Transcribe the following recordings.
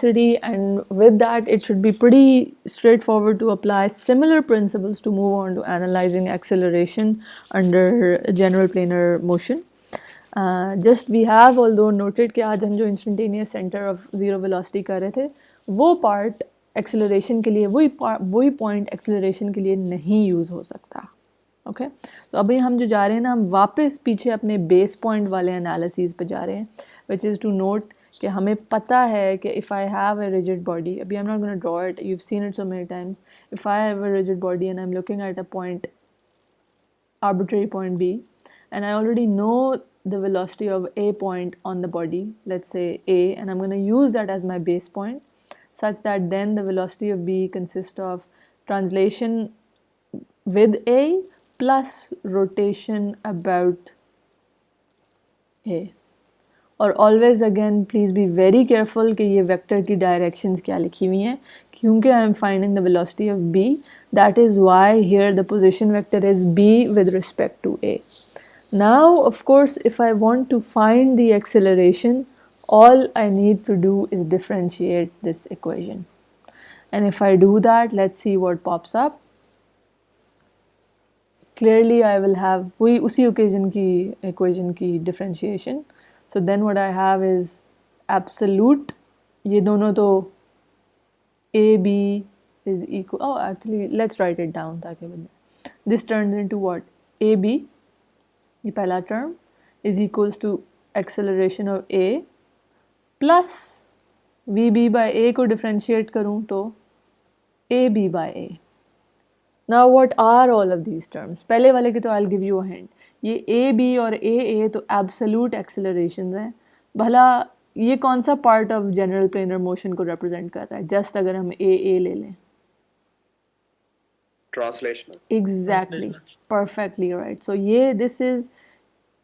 velocity, and with that it should be pretty straightforward to apply similar principles to move on to analyzing acceleration under general planar motion. Just we have although noted कि आज हम जो instantaneous center of zero velocity कर रहे थे वो part acceleration के लिए वही point acceleration के लिए नहीं use हो सकता. ओके तो अभी हम जो जा रहे हैं ना हम वापस पीछे अपने बेस पॉइंट वाले एनालिसिस पे जा रहे हैं विच इज़ टू नोट कि हमें पता है कि if I have a rigid body अभी I am not gonna draw it you have seen it so many times if I have a rigid body and I am looking at a point arbitrary point B and I already know the velocity of a point on the body, let's say A, and I'm going to use that as my base point such that then the velocity of B consists of translation with A plus rotation about A. और always again please be very careful कि ये vector की directions क्या लिखी हुई हैं क्योंकि I am finding the velocity of B, that is why here the position vector is B with respect to A. Now of course if I want to find the acceleration all I need to do is differentiate this equation, and if I do that let's see what pops up. Clearly I will have वही उसी occasion की equation की differentiation. So then what I have is absolute, ये दोनों तो AB is equal, oh actually let's write it down ताकि this turns into what? AB, ये पहला term, is equals to acceleration of A plus VB by A को differentiate करूँ तो AB by A. Now what are all of these terms? पहले वाले के तो I'll give you a hint. ये A B और A A तो absolute accelerations हैं. भला ये कौन सा part of general planar motion को represent कर रहा है? Just अगर हम A A ले लें. Translational. Exactly. Perfectly right. So ये this is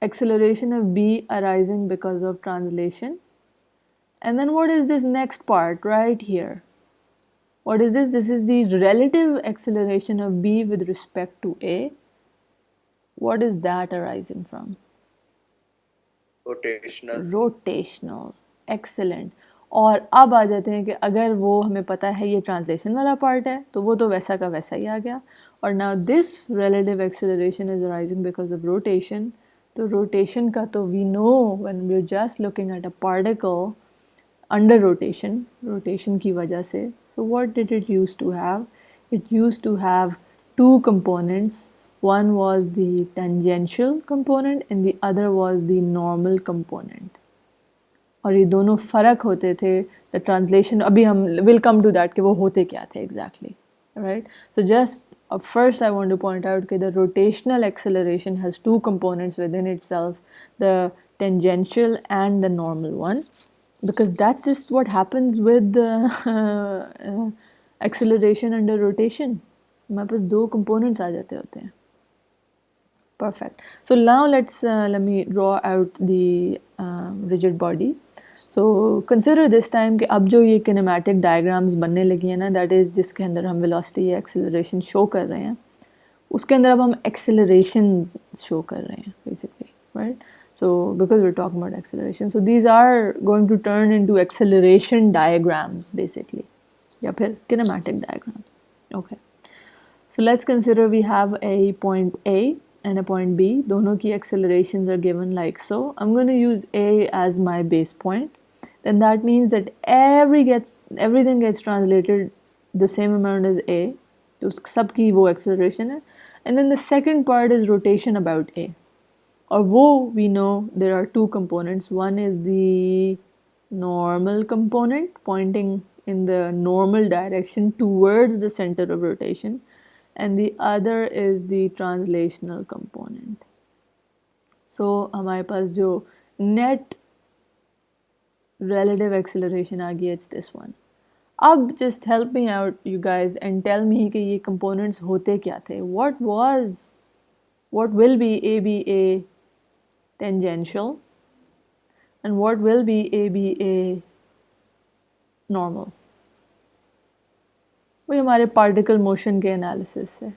acceleration of B arising because of translation. And then what is this next part right here? What is this? This is the relative acceleration of B with respect to A. What is that arising from? Rotational. Rotational. Excellent. और अब आ जाते हैं कि अगर वो हमें पता है ये ट्रांसलेशन वाला पार्ट है तो वो तो वैसा का वैसा ही आ गया. और now this relative acceleration is arising because of rotation. तो rotation का तो we know when we're just looking at a particle under rotation, rotation की वजह से. So what did it used to have? It used to have two components. One was the tangential component and the other was the normal component. और ये दोनों फ़र्क होते थे. The translation अभी हम will come to that कि वो होते क्या थे exactly, right? So just first I want to point out that the rotational acceleration has two components within itself, the tangential and the normal one. Because that's just what happens with acceleration under rotation. हमारे पास दो components आ जाते होते हैं. Perfect. So now let me draw out the rigid body. So consider this time कि अब जो ये kinematic diagrams बनने लगी हैं ना, that is जिसके अंदर हम velocity या acceleration show कर रहे हैं, उसके अंदर अब हम acceleration show कर रहे हैं basically, right? So because we're talking about acceleration, so these are going to turn into acceleration diagrams basically, या फिर kinematic diagrams. Okay. So let's consider we have a point A and a point B. दोनों की accelerations are given like so. I'm going to use A as my base point. Then that means that everything gets translated the same amount as A. तो सबकी वो acceleration है. And then the second part is rotation about A. Or wo we know there are two components. One is the normal component pointing in the normal direction towards the center of rotation, and the other is the translational component. So हमारे पास जो net relative acceleration आ गई, it's this one. अब just help me out you guys and tell me कि ये components होते क्या थे. What will be ABA tangential and what will be ABA normal? वो हमारे particle motion के analysis से,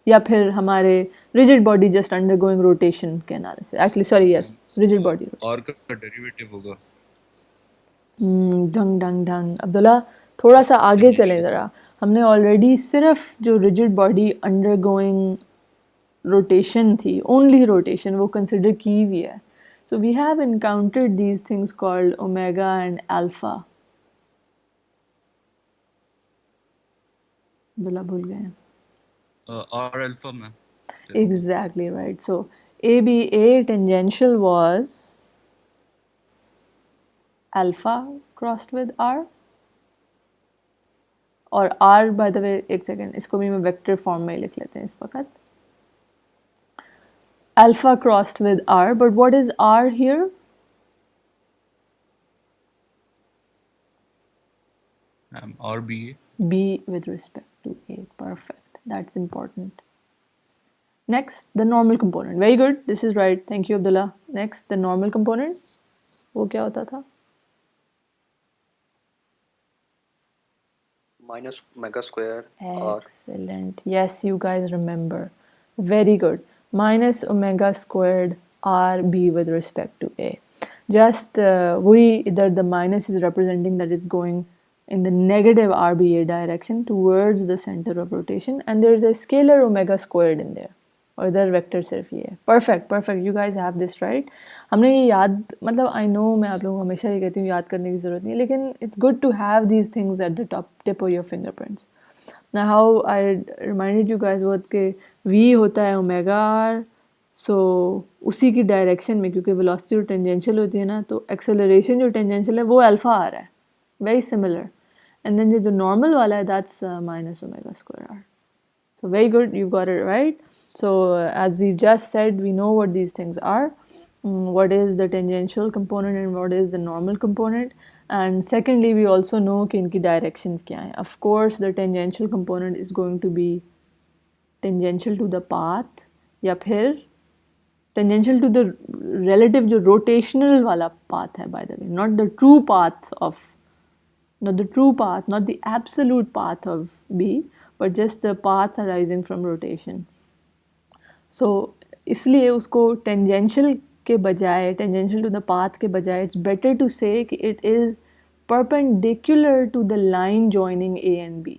या फिर हमारे rigid body just undergoing rotation के analysis. Actually sorry, yes, rigid body. और का derivative होगा. ढंग ढंग ढंग। अब्दुल्ला थोड़ा सा आगे चले ज़रा। हमने ऑलरेडी सिर्फ जो रिजिड बॉडी अंडरगोइंग रोटेशन थी, ओनली रोटेशन, वो कंसिडर की हुई है. So we have encountered these things called omega and alpha. Abdullah भूल गए हैं. और अल्फा में Exactly right. So ABA tangential was alpha crossed with R. और R by the way, एक सेकेंड, इसको भी मैं वेक्टर फॉर्म में लिख लेते हैं इस वक्त. Alpha crossed with R, but what is R here? और B. B with respect to A. Perfect. That's important. Next, the normal component. Very good. This is right. Thank you, Abdullah. Next, the normal component. वो क्या होता था? minus omega squared. Excellent. Yes, you guys remember. Very good. Minus omega squared RB with respect to A. Just the minus is representing that it's going in the negative RBA direction towards the center of rotation, and there's a scalar omega squared in there. और इधर vector सिर्फ ये है. Perfect perfect, you guys have this right. हमने ये याद, मतलब I know मैं आप लोगों को हमेशा ये कहती हूँ याद करने की ज़रूरत नहीं है, लेकिन it's good to have these things at the top tip of your fingerprints. ना how I reminded you guys वो कि वी होता है ओमेगा आर, सो उसी की डायरेक्शन में, क्योंकि वेलोसिटी जो टेंजेंशियल होती है ना, तो एक्सेलरेशन जो टेंजेंशियल है वो अल्फा आ रहा है, वेरी सिमिलर. एंड देन जो नॉर्मल वाला है that's minus omega square r. So very good, you got it right. So as we've just said, we know what these things are. What is the tangential component and what is the normal component. And secondly, we also know कि इनकी directions क्या हैं. Of course, the tangential component is going to be tangential to the path, या फिर tangential to the relative जो rotational वाला path है, by the way, not the true path of, not the true path, not the absolute path of B, but just the path arising from rotation. So इसलिए उसको tangential के बजाय, tangential to the path के बजाय, it's better to say कि it is perpendicular to the line joining A and B.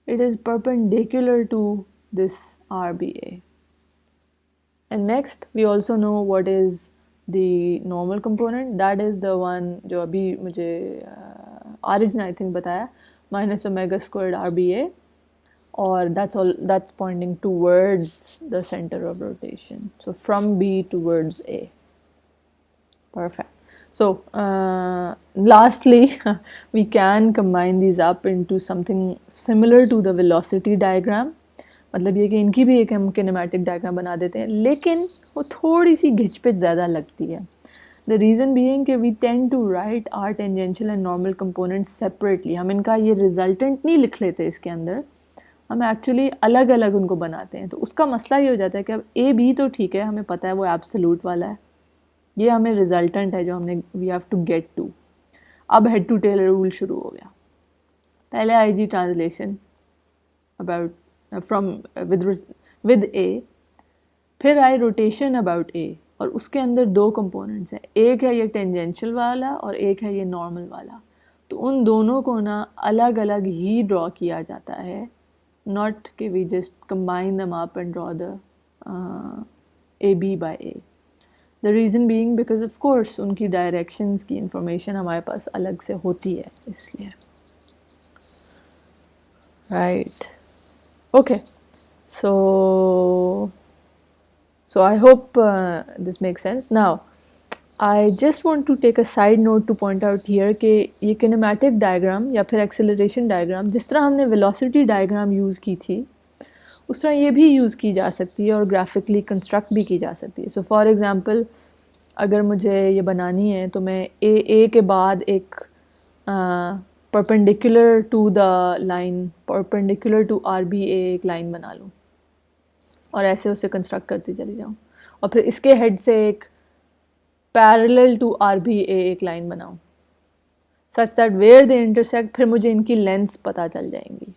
It is perpendicular to this RBA. And next we also know what is the normal component. That is the one जो अभी मुझे आरिज ने I think बताया, minus omega squared RBA, or that's pointing towards the center of rotation. So from B towards A. Perfect. So lastly, we can combine these up into something similar to the velocity diagram. मतलब ये कि इनकी भी एक हम kinematic diagram बना देते हैं, लेकिन वो थोड़ी सी घिचपिच ज़्यादा लगती है. The reason being कि we tend to write our tangential and normal components separately. हम इनका ये resultant नहीं लिख लेते इसके अंदर, हम एक्चुअली अलग अलग उनको बनाते हैं. तो उसका मसला ये हो जाता है कि अब ए बी तो ठीक है, हमें पता है वो एब्सोल्यूट वाला है, ये हमें रिजल्टेंट है जो हमने we have to get to. अब हेड टू टेल रूल शुरू हो गया. पहले I G translation about from with A, फिर आई रोटेशन अबाउट ए, और उसके अंदर दो कंपोनेंट्स हैं, एक है ये टेंजेंशियल वाला और एक है ये नॉर्मल वाला. तो उन दोनों को ना अलग अलग ही ड्रॉ किया जाता है, not कि we just combine them up and draw the AB by A. The reason being because of course उनकी directions की information हमारे पास अलग से होती है, इसलिए. Right. Okay. So I hope this makes sense. Now I just want to take a side note to point out here कि ये kinematic diagram या फिर acceleration diagram, जिस तरह हमने velocity diagram यूज़ की थी, उस तरह ये भी यूज़ की जा सकती है और graphically construct भी की जा सकती है. So for example, अगर मुझे ये बनानी है तो मैं A के बाद एक perpendicular to the line, perpendicular to RBA एक line बना लूँ और ऐसे उसे construct करती चली जाऊँ, और फिर इसके head से एक पैरेलल टू RBA एक लाइन बनाऊँ such that where they intersect, फिर मुझे इनकी लेंथ्स पता चल जाएंगी.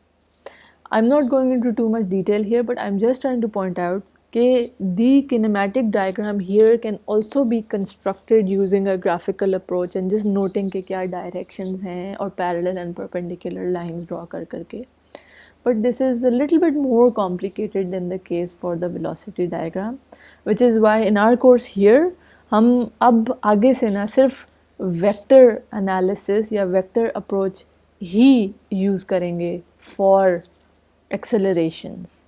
I am not going into too much detail here, but I am just trying to point out the kinematic diagram here can also be constructed using a graphical approach and just noting कि क्या directions हैं और parallel and perpendicular lines draw करके. But this is a little bit more complicated than the case for the velocity diagram, which is why in our course here हम अब आगे से ना सिर्फ vector analysis या vector approach ही use करेंगे for accelerations.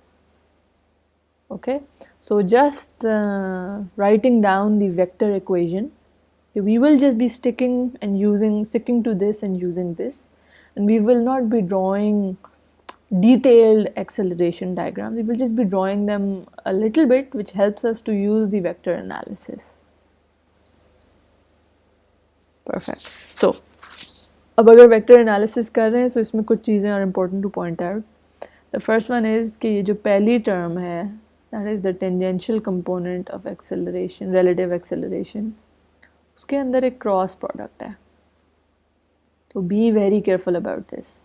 Okay, so just writing down the vector equation, we will just be sticking to this and using this, and we will not be drawing detailed acceleration diagrams. We will just be drawing them a little bit, which helps us to use the vector analysis. Perfect. So अब अगर vector analysis कर रहे हैं, so इसमें कुछ चीज़ें are important to point out. The first one is कि ये जो पहली term है, that is the tangential component of acceleration, relative acceleration, उसके अंदर एक cross product है. So be very careful about this.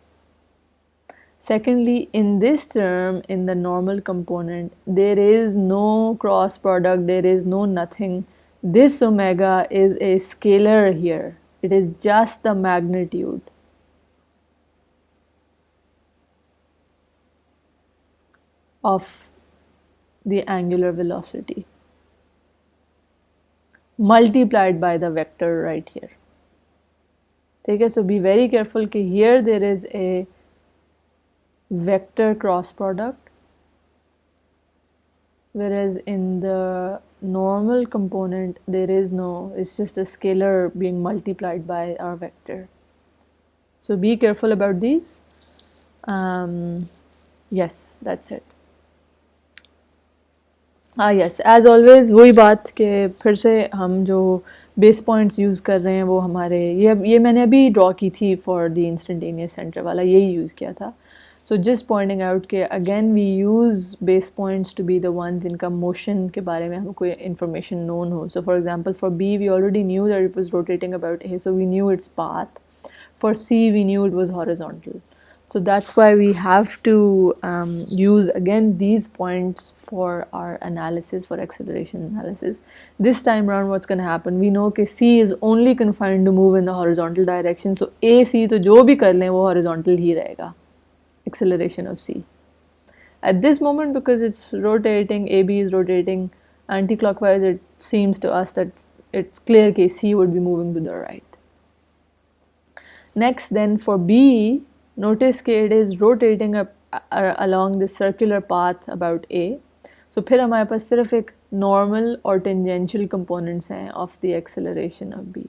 Secondly, in this term, in the normal component, there is no cross product, there is no nothing. This omega is a scalar here. It is just the magnitude. Of the angular velocity multiplied by the vector right here. Okay, so be very careful कि here there is a vector cross product, whereas in the normal component there is no, it's just a scalar being multiplied by our vector. So be careful about these. Yes, that's it. Yes, as always वही बात कि फिर से हम जो base points use कर रहे हैं वो हमारे ये मैंने अभी ड्रॉ की थी फॉर द इंस्टेंटेनियस सेंटर वाला, यही यूज़ किया था. सो जस्ट पॉइंटिंग आउट कि again we use base points to be the one जिनका मोशन के बारे में हमको इन्फॉर्मेशन नोन हो. So for example for B we already knew that it was rotating about A, so we knew its path. For C we knew it was horizontal. So that's why we have to use again these points for our analysis, for acceleration analysis. This time around what's going to happen, we know that C is only confined to move in the horizontal direction. So AC तो जो भी कर लें वो horizontal ही रहेगा, acceleration of C. At this moment, because it's rotating, AB is rotating anti-clockwise, it seems to us that it's clear that C would be moving to the right. Next then for B, notice that it is rotating along this circular path about A. So फिर हमारे पास सिर्फ एक normal और tangential components हैं of the acceleration of B.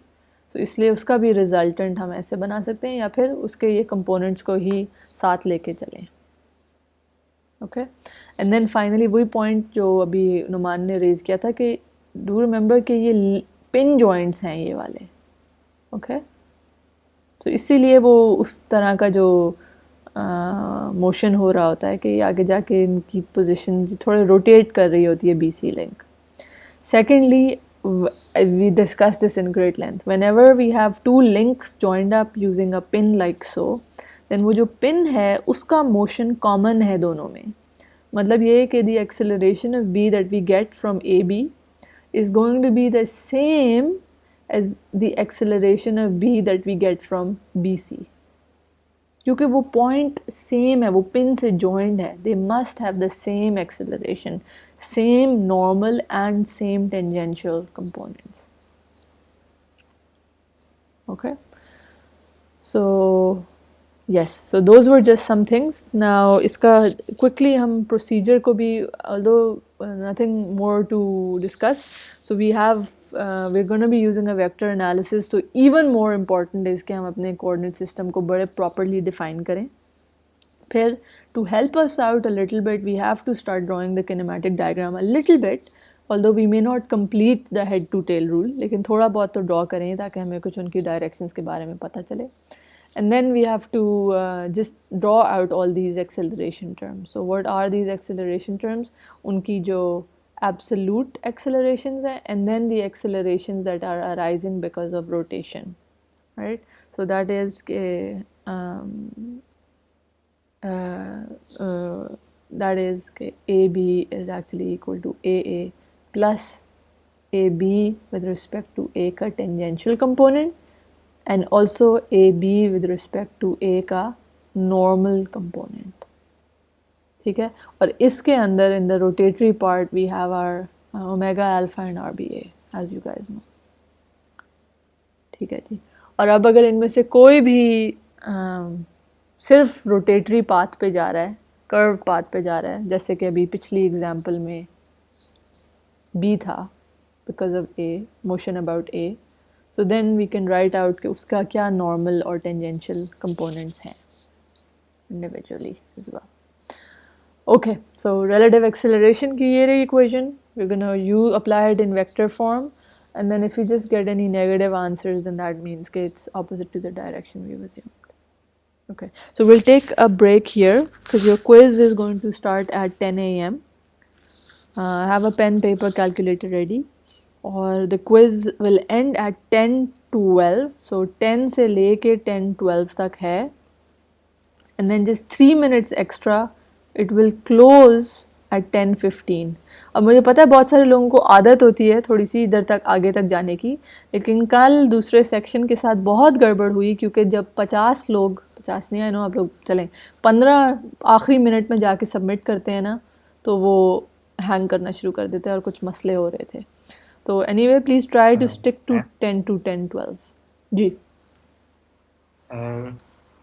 So इसलिए उसका भी resultant हम ऐसे बना सकते हैं या फिर उसके ये components को ही साथ लेके चलें. Okay, and then finally वही point जो अभी नुमान ने raise किया था कि do remember कि ये pin joints हैं ये वाले. Okay. तो इसीलिए वो उस तरह का जो मोशन हो रहा होता है कि आगे जाके इनकी पोजीशन थोड़े रोटेट कर रही होती है BC link. Secondly we discussed this in great length. Whenever we have two links joined up using a pin like so, then वो जो pin है उसका motion common है दोनों में. मतलब ये है कि the acceleration of B that we get from AB is going to be the same as the acceleration of B that we get from BC. क्योंकि वो point same है, वो pin से joined है. They must have the same acceleration, same normal and same tangential components. Okay. So yes, so those were just some things. Now इसका quickly हम procedure को भी, although nothing more to discuss. So we have we're going to be using a vector analysis. So even more important is कि हम अपने coordinate system को बड़े properly define करें. फिर to help us out a little bit, we have to start drawing the kinematic diagram a little bit. Although we may not complete the head to tail rule, लेकिन थोड़ा बहुत तो draw करें ताकि हमें कुछ उनकी directions के बारे में पता चले. And then we have to just draw out all these acceleration terms. So what are these acceleration terms? उनकी जो absolute accelerations हैं, and then the accelerations that are arising because of rotation, right? So that is that is AB is actually equal to AA plus AB with respect to A का tangential component and also AB with respect to A का normal component. ठीक है, और इसके अंदर in the rotatory part we have our omega alpha and RBA as you guys know. ठीक है जी, और अब अगर इनमें से कोई भी सिर्फ रोटेटरी पाथ पे जा रहा है, कर्व पाथ पे जा रहा है, जैसे कि अभी पिछली एग्जांपल में B था because of A, motion about A, so then we can write out कि उसका क्या normal और tangential components हैं individually as well. Okay, so relative acceleration की ये रही equation. We're gonna apply it in vector form, and then if you just get any negative answers, then that means that it's opposite to the direction we've assumed. Okay, so we'll take a break here because your quiz is going to start at 10 a.m. Have a pen, paper, calculator ready. और the quiz will end at 10:12. So 10 से लेके 10:12 तक है, and then just 3 minutes extra. It will close at 10:15. अब मुझे पता है बहुत सारे लोगों को आदत होती है थोड़ी सी इधर तक आगे तक जाने की, लेकिन कल दूसरे सेक्शन के साथ बहुत गड़बड़ हुई क्योंकि जब 50 लोग, 50 नहीं, आई नो आप लोग चलें 15 आखिरी मिनट में जाके सबमिट करते हैं ना, तो वो हैंग करना शुरू कर देते हैं और कुछ मसले हो रहे थे. तो anyway please try to stick to 10 to 10:12. जी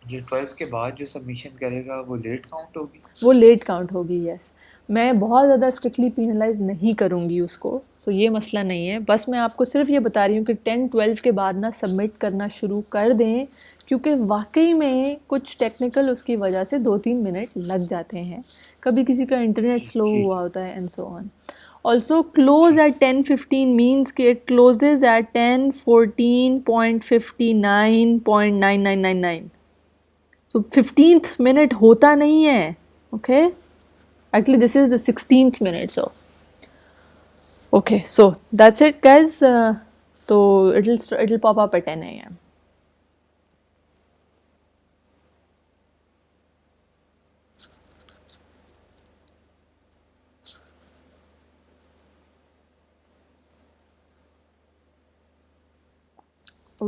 ये 12 के बाद जो सबमिशन करेगा वो लेट काउंट होगी? वो लेट काउंट होगी, यस. मैं बहुत ज़्यादा स्ट्रिक्टली पेनलाइज नहीं करूँगी उसको, तो ये मसला नहीं है. बस मैं आपको सिर्फ ये बता रही हूँ कि 10-12 के बाद ना सबमिट करना शुरू कर दें, क्योंकि वाकई में कुछ टेक्निकल उसकी वजह से 2-3 मिनट लग जाते हैं. कभी किसी का इंटरनेट स्लो हुआ होता है and so on. Also close at 10:15 means कि it closes at 10:14.59.9999. So 15th minute होता नहीं है, okay? Actually this is the 16th minute, so okay, so that's it guys. So it'll pop up at 10 a.m.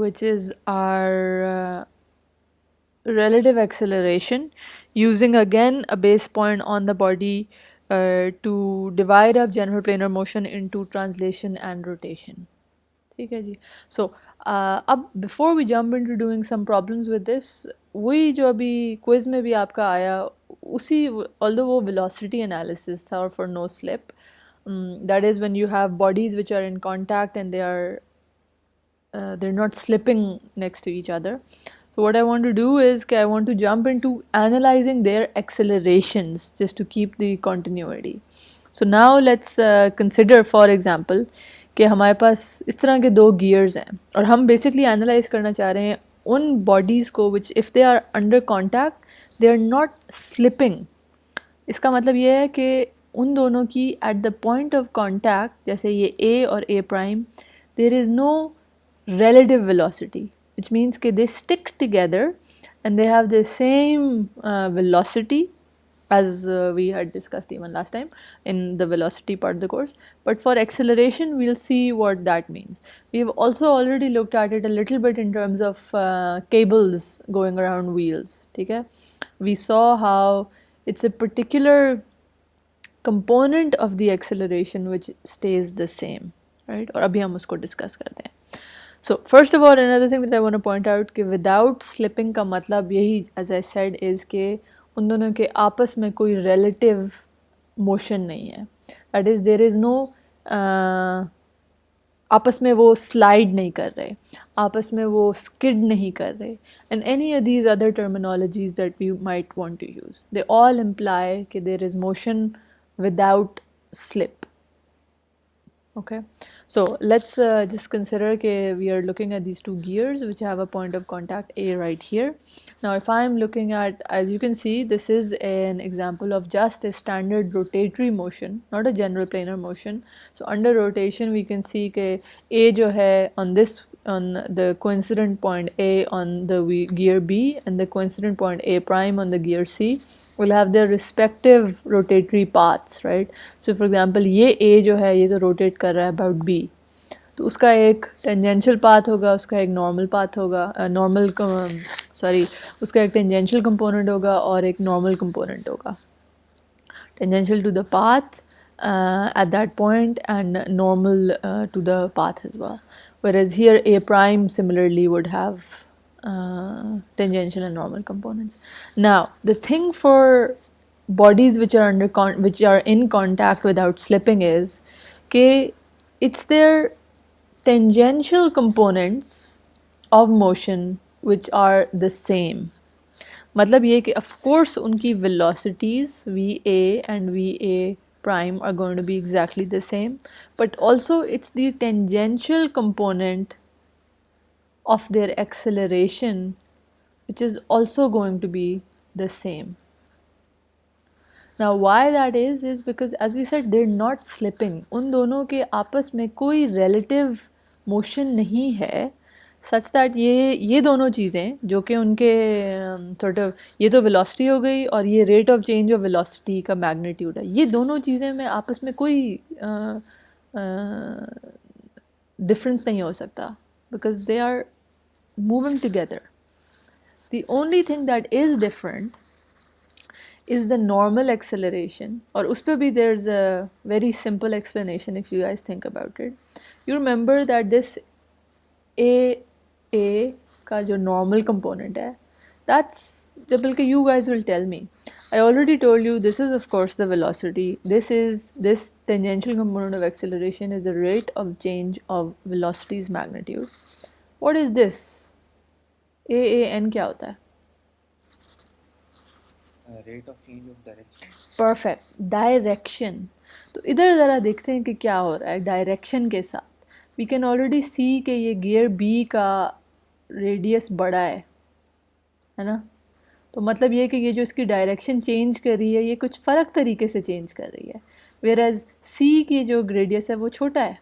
which is our relative acceleration, using again a base point on the body to divide up general planar motion into translation and rotation. ठीक है जी. So अब before we jump into doing some problems with this, वही जो अभी quiz में भी आपका आया उसी, although वो velocity analysis था और for no slip, that is when you have bodies which are in contact and they're not slipping next to each other. So what I want to do is I want to jump into analyzing their accelerations just to keep the continuity. So now let's consider for example कि हमारे पास इस तरह के 2 gears हैं और हम basically analyze करना चाह रहे हैं उन bodies को which if they are under contact they are not slipping. इसका मतलब ये है कि उन दोनों की at the point of contact, जैसे ये A और A prime, there is no relative velocity, which means that they stick together and they have the same velocity as we had discussed even last time in the velocity part of the course. But for acceleration we'll see what that means. We've also already looked at it a little bit in terms of cables going around wheels. Okay? We saw how it's a particular component of the acceleration which stays the same, right? और अभी हम उसको discuss करते हैं. So first of all, another thing that I want to point out कि without slipping का मतलब यही, as I said, is कि उन दोनों के आपस में कोई relative motion नहीं है. That is, there is no आपस में वो slide नहीं कर रहे, आपस में वो skid नहीं कर रहे, and any of these other terminologies that we might want to use. They all imply कि there is motion without slip. Okay, so let's just consider that we are looking at these 2 gears which have a point of contact A right here. Now if I am looking at, as you can see, this is an example of just a standard rotatory motion, not a general planar motion. So under rotation we can see that A जो है on this on the coincident point A on the gear B and the coincident point A prime on the gear C will have their respective rotatory paths, right? So for example, ये A जो है ये तो rotate कर रहा है about B, तो उसका एक टेंजेंशियल पाथ होगा, उसका एक नॉर्मल पाथ होगा, उसका एक टेंजेंशियल कंपोनेंट होगा और एक नॉर्मल कंपोनेंट होगा, tangential to the path at that point and normal to the path as well. Whereas here A prime similarly would have tangential and normal components. Now the thing for bodies which are which are in contact without slipping is that it's their tangential components of motion which are the same. मतलब ये कि of course उनकी velocities VA and VA prime are going to be exactly the same, but also it's the tangential component of their acceleration which is also going to be the same. Now why that is because as we said they're not slipping. उन दोनों के आपस में कोई relative motion नहीं है such that ये दोनों चीज़ें जो कि उनके sort of ये तो velocity हो गई और ये rate of change of velocity का magnitude है, ये दोनों चीज़ें में आपस में कोई difference नहीं हो सकता because they are moving together. The only thing that is different is the normal acceleration, और उस पर भी there's a very simple explanation if you guys think about it. You remember that this A का जो normal component है, that's जब बल्कि you guys will tell me. I already told you this is of course the velocity. This tangential component of acceleration is the rate of change of velocity's magnitude. What is this? AAN क्या होता है? Rate of change of direction. Perfect. Direction. तो इधर ज़रा देखते हैं कि क्या हो रहा है डायरेक्शन के साथ. We can already see कि ये गियर B का रेडियस बड़ा है ना? तो मतलब ये कि ये जो इसकी डायरेक्शन चेंज कर रही है ये कुछ फ़र्क तरीके से चेंज कर रही है, whereas C की जो रेडियस है वो छोटा है.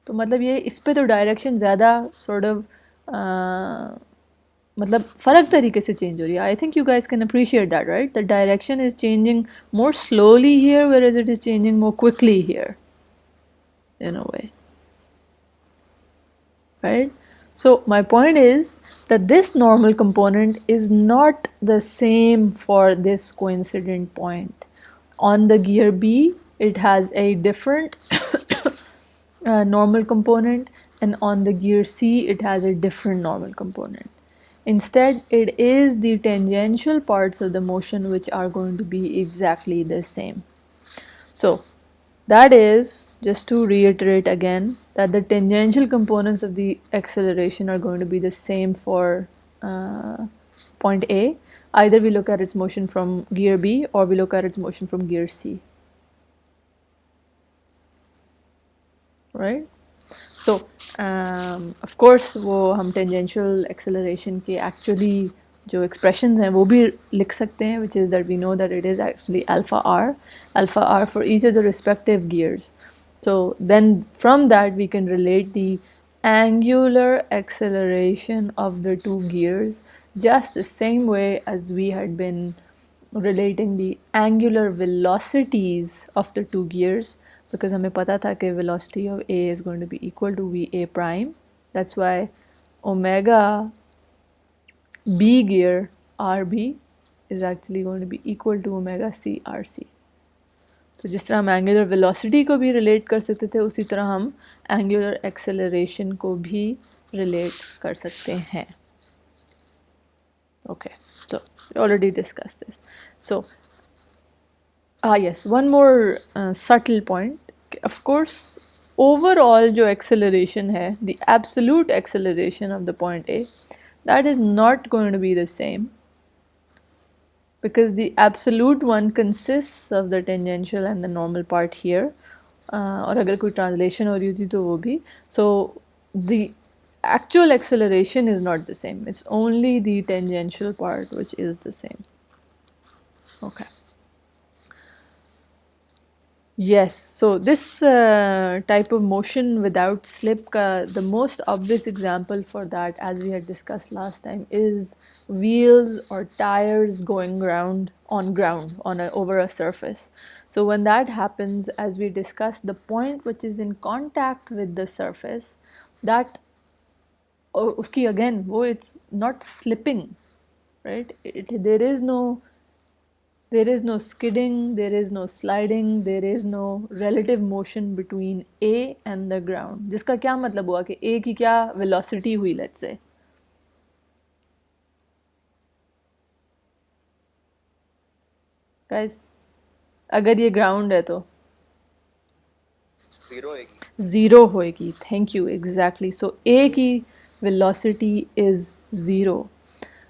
तो मतलब ये इस पे तो डायरेक्शन ज़्यादा sort of मतलब फ़र्क तरीके से चेंज हो रही है. I think you guys can appreciate that, right? The direction is changing more slowly here, whereas it is changing more quickly here, in a way, right? So my point is that this normal component is not the same for this coincident point. On the gear B, it has a different normal component, and on the gear C, it has a different normal component. Instead, it is the tangential parts of the motion which are going to be exactly the same. So that is, just to reiterate again, that the tangential components of the acceleration are going to be the same for point A. Either we look at its motion from gear B or we look at its motion from gear C. Right? So, of course, वो हम tangential acceleration के actually जो expressions हैं वो भी लिख सकते हैं, which is that we know that it is actually alpha r for each of the respective gears. So then from that we can relate the angular acceleration of the two gears just the same way as we had been relating the angular velocities of the two gears, because हमें पता था कि velocity of A is going to be equal to VA prime. That's why omega B gear RB is actually going to be equal to omega C RC. तो जिस तरह हम angular velocity को भी relate कर सकते थे, उसी तरह हम angular acceleration को भी relate कर सकते हैं. Okay, so we already discussed this. So yes, one more subtle point. Of course, overall जो acceleration है, the absolute acceleration of the point A, that is not going to be the same, because the absolute one consists of the tangential and the normal part here. और अगर कोई translation हो रही होती तो वो भी. So the actual acceleration is not the same. It's only the tangential part which is the same. Okay. Yes, so this type of motion without slip, the most obvious example for that, as we had discussed last time, is wheels or tires going ground on over a surface. So when that happens, as we discussed, the point which is in contact with the surface, that uski again, it's not slipping, right? There is no skidding, there is no sliding, there is no relative motion between A and the ground. जिसका क्या मतलब हुआ कि A की क्या velocity हुई, let's say. Guys, अगर ये ground है तो zero होएगी. Thank you, exactly. So A की velocity is zero.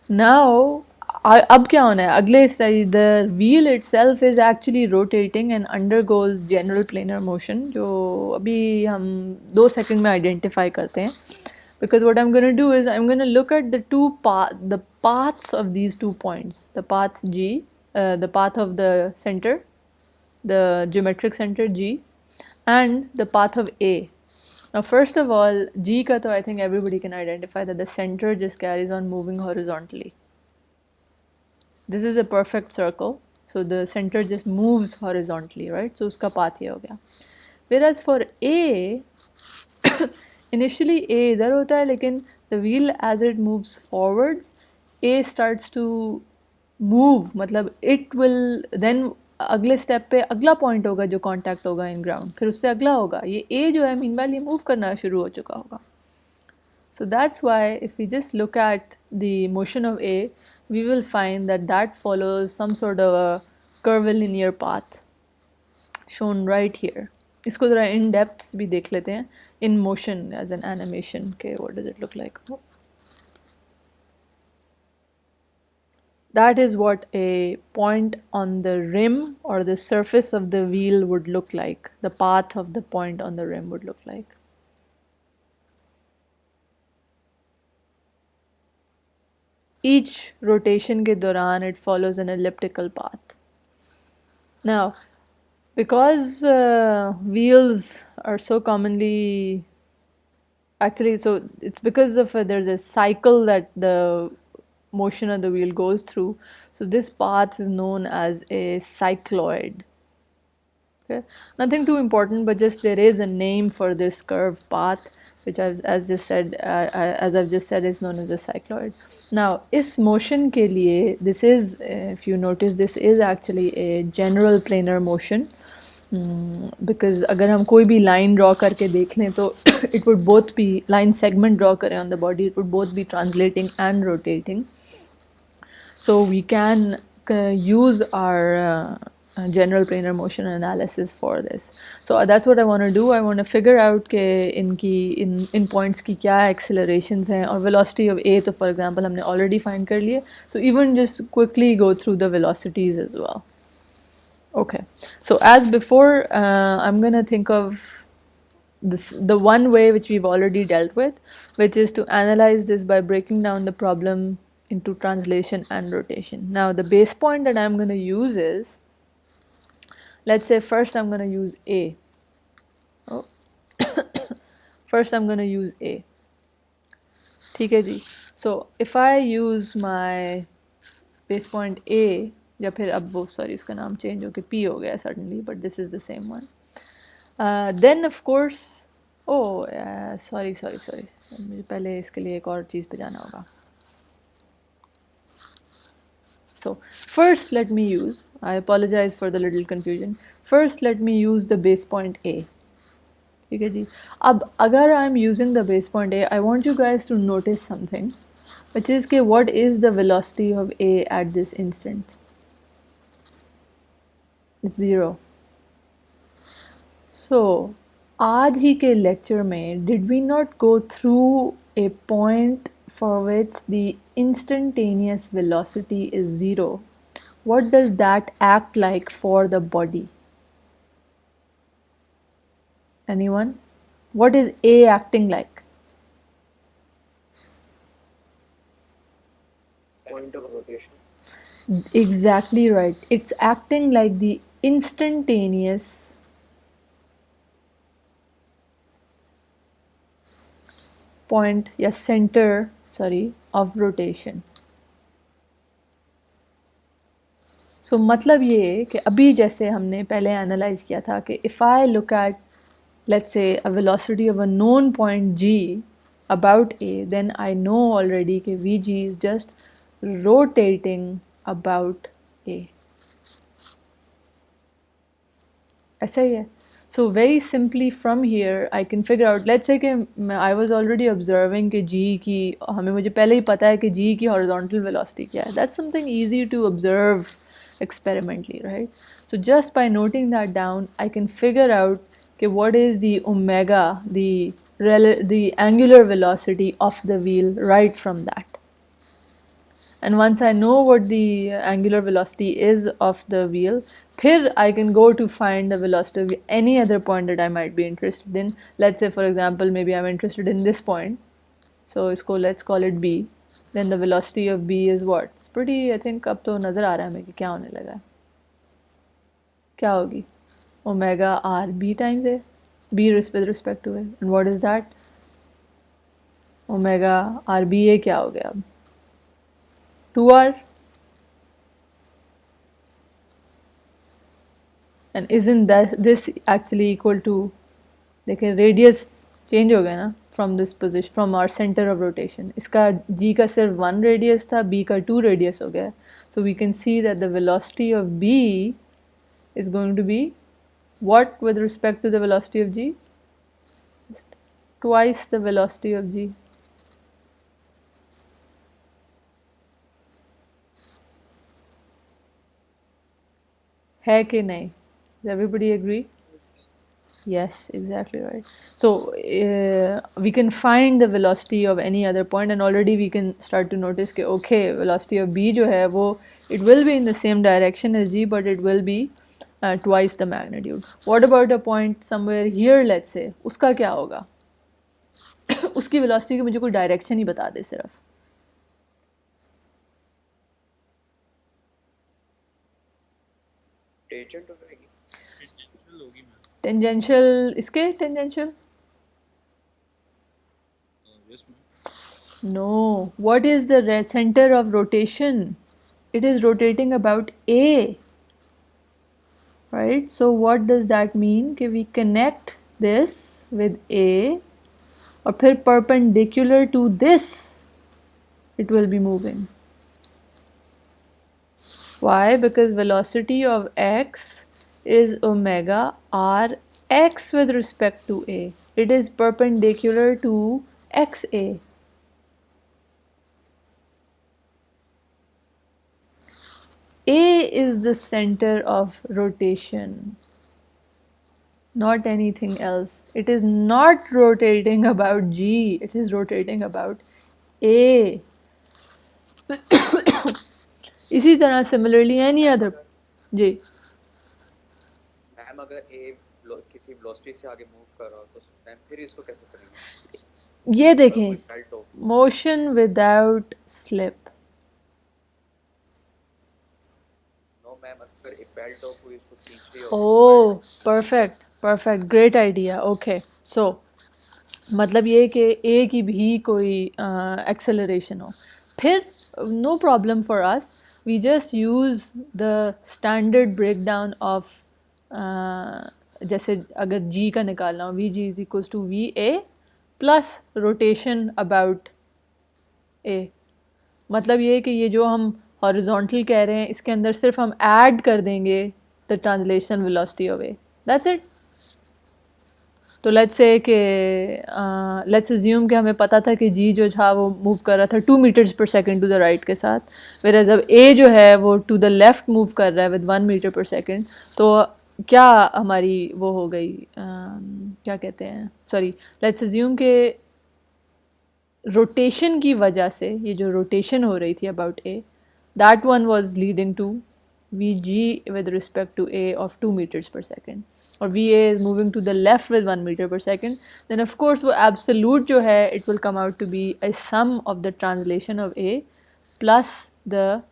Now, अब क्या होना है अगले side, the wheel itself is actually rotating and undergoes general planar motion, जो अभी हम 2 सेकंड में आइडेंटिफाई करते हैं. Because what I'm going to do is I'm going to look at the paths of these 2 points, the path G, the path of the center, the geometric center G, and the path of A. Now, first of all, G ka to I think everybody can identify that the center just carries on moving horizontally. This is a perfect circle, so the center just moves horizontally, right? So uska path ye ho gaya. Whereas for A, initially A idhar hota hai, lekin the wheel as it moves forwards, A starts to move, matlab it will then अगले step पे अगला point होगा जो contact होगा in ground, फिर उससे अगला होगा. ये ए जो है मीनवाइल ये मूव करना शुरू हो चुका होगा. So that's why if we just look at the motion of A, we will find that that follows some sort of a curvilinear path shown right here. इसको ज़रा in depth भी देख लेते हैं. In motion as an animation, okay, what does it look like? That is what a point on the rim or the surface of the wheel would look like. The path of the point on the rim would look like. Each rotation के दौरान it follows an elliptical path. Now, because wheels are so commonly, actually, so it's because of there's a cycle that the motion of the wheel goes through. So this path is known as a cycloid. Okay, nothing too important, but just there is a name for this curved path, which as I've just said, is known as a cycloid. Now, इस motion के लिए, this is, if you notice, this is actually a general planar motion. Because अगर हम कोई भी line draw करके देख लें तो it would both be line segment draw करें on the body, it would both be translating and rotating. So we can use our general planar motion analysis for this. So that's what I want to do. I want to figure out के in points की क्या accelerations हैं, और velocity of A तो for example हमने already find कर लिए. So even just quickly go through the velocities as well. Okay, so as before, I'm gonna think of the one way which we've already dealt with, which is to analyze this by breaking down the problem into translation and rotation. Now, the base point that I'm going to use is, let's say first I'm going to use A. Oh. First I'm going to use A. ठीक है जी. So if I use my base point A, या फिर अब वो sorry उसका नाम change हो के P हो गया suddenly, but this is the same one. Then of course, sorry, मुझे पहले इसके लिए एक और चीज़ पे जाना होगा. So first let me use, I apologize for the little confusion, first let me use the base point A. ठीक है जी. अब अगर I'm using the base point A, I want you guys to notice something, which is कि what is the velocity of A at this instant? It's 0. So आज ही के lecture में did we not go through a point for which the instantaneous velocity is 0? What does that act like for the body? Anyone? What is A acting like? Point of rotation. Exactly right. It's acting like the instantaneous point या center of rotation. So मतलब ये कि अभी जैसे हमने पहले analyse किया था कि if I look at let's say a velocity of a known point g about a, then I know already कि vg is just rotating about a. ऐसा ही है. So very simply from here I can figure out, let's say कि I was already observing कि g की मुझे पहले ही पता है कि g की horizontal velocity क्या है. That's something easy to observe experimentally, right? So just by noting that down, I can figure out कि what is the omega, the angular velocity of the wheel right from that. And once I know what the angular velocity is of the wheel, फिर I can go to find the velocity of any other point that I might be interested in. Let's say for example maybe I'm interested in this point, so let's call it b. Then the velocity of b is what? It's pretty, I think अब तो नज़र आ रहा है हमें कि क्या होने लगा है. क्या होगी? Omega r b times a, b with respect to a. And what is that? Omega r b a क्या हो गया अब? 2r. And isn't this actually equal to, देखिए radius change हो गया ना from this position, from our center of rotation. इसका g का सिर्फ 1 radius था, b का 2 radius हो गया. So we can see that the velocity of b is going to be what with respect to the velocity of g? Just twice the velocity of g. है कि नहीं? Does everybody agree? Yes, exactly right. So we can find the velocity of any other point, and already we can start to notice कि okay, velocity of b जो है वो it will be in the same direction as g, but it will be twice the magnitude. What about a point somewhere here, let's say? उसका क्या होगा? उसकी velocity की मुझे कोई direction ही बता दे सिर्फ. टेंजेंट होगी. टेंजेंशियल होगी मैम. Tangential इसके tangential? Yes ma'am. No. What is the center of rotation? It is rotating about a. Right? So what does that mean? कि we connect this with a और फिर perpendicular to this it will be moving. Why? Because velocity of x is omega r x with respect to a. It is perpendicular to xa. A is the center of rotation, not anything else. It is not rotating about g, it is rotating about a. इसी तरह similarly any other. जी ma'am अगर ए किसी velocity से आगे move कर रहा हो तो मैम फिर इसको कैसे करेंगे? ये कोई देखें, बेल्ट हो. motion without slip. No ma'am अगर एक बेल्ट हो कोई इसको खींच रही हो. Oh, perfect, great idea. Okay, so मतलब ये कि A की भी कोई acceleration हो, फिर no problem for us. We just use the standard breakdown of जैसे अगर G का निकालना हो, Vg is equals to Va plus rotation about A. मतलब ये कि ये जो हम horizontal कह रहे हैं इसके अंदर सिर्फ हम add कर देंगे the translation velocity of A. That's it. तो let's say कि let's assume कि हमें पता था कि g जो था वो मूव कर रहा था 2 meters per second to the right के साथ, whereas अब a जो है वो to the left मूव कर रहा है with 1 meter per second. तो क्या हमारी वो हो गई, क्या कहते हैं, सॉरी, लेट्स assume कि रोटेशन की वजह से ये जो रोटेशन हो रही थी about a, that one was leading to vg with respect to a of 2 meters per second. और va is moving to the left with 1 meter per second, then of course वो absolute जो है it will come out to be a sum of the translation of a plus the